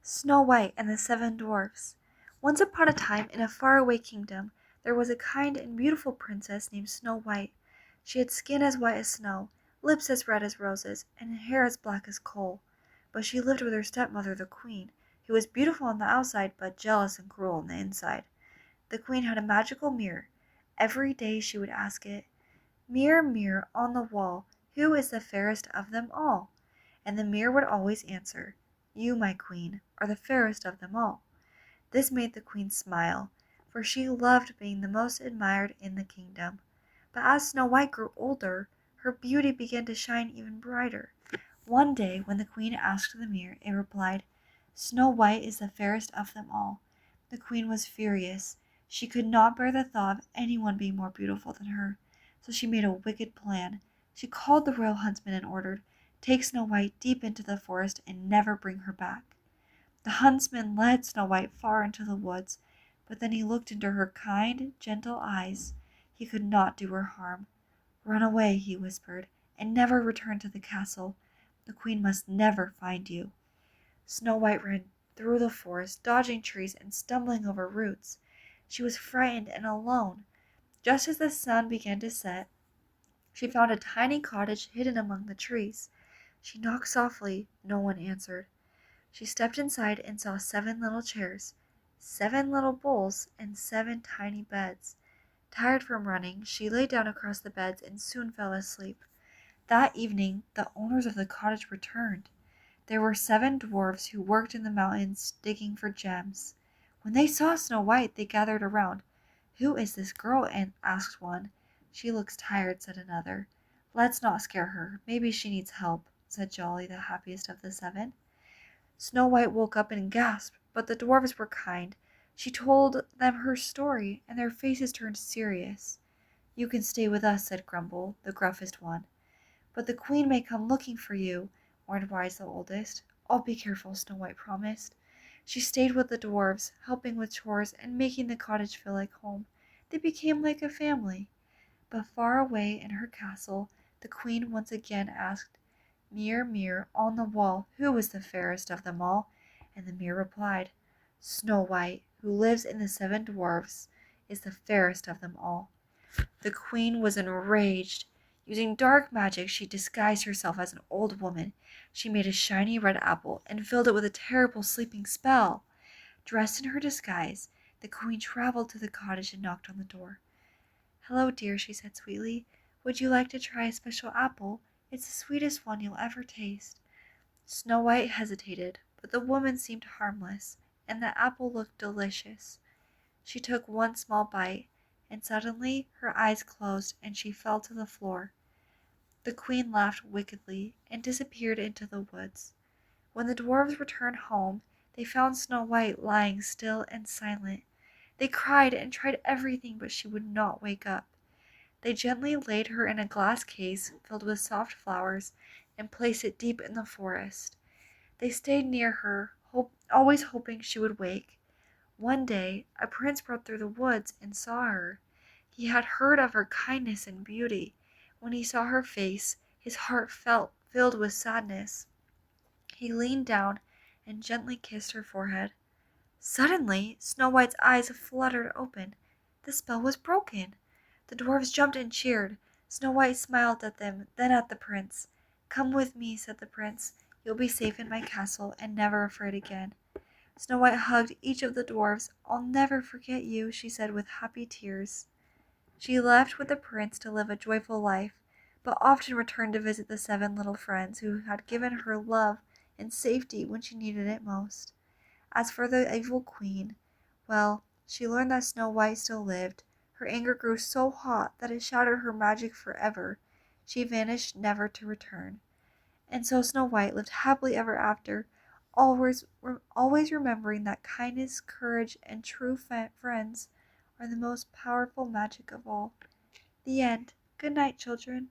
Snow White and the Seven Dwarfs. Once upon a time, in a faraway kingdom, there was a kind and beautiful princess named Snow White. She had skin as white as snow, lips as red as roses, and hair as black as coal. But she lived with her stepmother, the queen, who was beautiful on the outside but jealous and cruel on the inside. The queen had a magical mirror. Every day she would ask it, "Mirror, mirror on the wall, who is the fairest of them all?" And the mirror would always answer, "You, my queen, are the fairest of them all." This made the queen smile, for she loved being the most admired in the kingdom. But as Snow White grew older, her beauty began to shine even brighter. One day, when the queen asked the mirror, it replied, "Snow White is the fairest of them all." The queen was furious. She could not bear the thought of anyone being more beautiful than her, so she made a wicked plan. She called the royal huntsman and ordered, "Take Snow White deep into the forest and never bring her back." The huntsman led Snow White far into the woods, but then he looked into her kind, gentle eyes. He could not do her harm. "Run away," he whispered, "and never return to the castle. The queen must never find you." Snow White ran through the forest, dodging trees and stumbling over roots. She was frightened and alone. Just as the sun began to set, she found a tiny cottage hidden among the trees. She knocked softly. No one answered. She stepped inside and saw 7 little chairs, 7 little bowls, and 7 tiny beds. Tired from running, she lay down across the beds and soon fell asleep. That evening, the owners of the cottage returned. There were 7 dwarfs who worked in the mountains digging for gems. When they saw Snow White, they gathered around. "Who is this girl?" asked one. "She looks tired," said another. "Let's not scare her. Maybe she needs help," said Jolly, the happiest of the 7. Snow White woke up and gasped, but the dwarfs were kind. She told them her story, and their faces turned serious. "You can stay with us," said Grumble, the gruffest one. "But the queen may come looking for you," warned Wise, the oldest. "I'll be careful," Snow White promised. She stayed with the dwarfs, helping with chores and making the cottage feel like home. They became like a family. But far away in her castle, the queen once again asked, "Mirror, mirror on the wall, who is the fairest of them all?" And the mirror replied, "Snow White, who lives in the 7 dwarfs, is the fairest of them all." The queen was enraged. Using dark magic, she disguised herself as an old woman. She made a shiny red apple and filled it with a terrible sleeping spell. Dressed in her disguise, the queen traveled to the cottage and knocked on the door. "Hello, dear," she said sweetly. "Would you like to try a special apple? It's the sweetest one you'll ever taste." Snow White hesitated, but the woman seemed harmless, and the apple looked delicious. She took one small bite, and suddenly her eyes closed and she fell to the floor. The queen laughed wickedly and disappeared into the woods. When the dwarfs returned home, they found Snow White lying still and silent. They cried and tried everything, but she would not wake up. They gently laid her in a glass case filled with soft flowers and placed it deep in the forest. They stayed near her, always hoping she would wake. One day, a prince rode through the woods and saw her. He had heard of her kindness and beauty. When he saw her face, his heart felt filled with sadness. He leaned down and gently kissed her forehead. Suddenly, Snow White's eyes fluttered open. The spell was broken. The dwarfs jumped and cheered. Snow White smiled at them, then at the prince. "Come with me," said the prince. "You'll be safe in my castle and never afraid again." Snow White hugged each of the dwarfs. "I'll never forget you," she said with happy tears. She left with the prince to live a joyful life, but often returned to visit the 7 little friends who had given her love and safety when she needed it most. As for the evil queen, well, she learned that Snow White still lived. Her anger grew so hot that it shattered her magic forever. She vanished, never to return. And so Snow White lived happily ever after, always remembering that kindness, courage, and true friends are the most powerful magic of all. The end. Good night, children.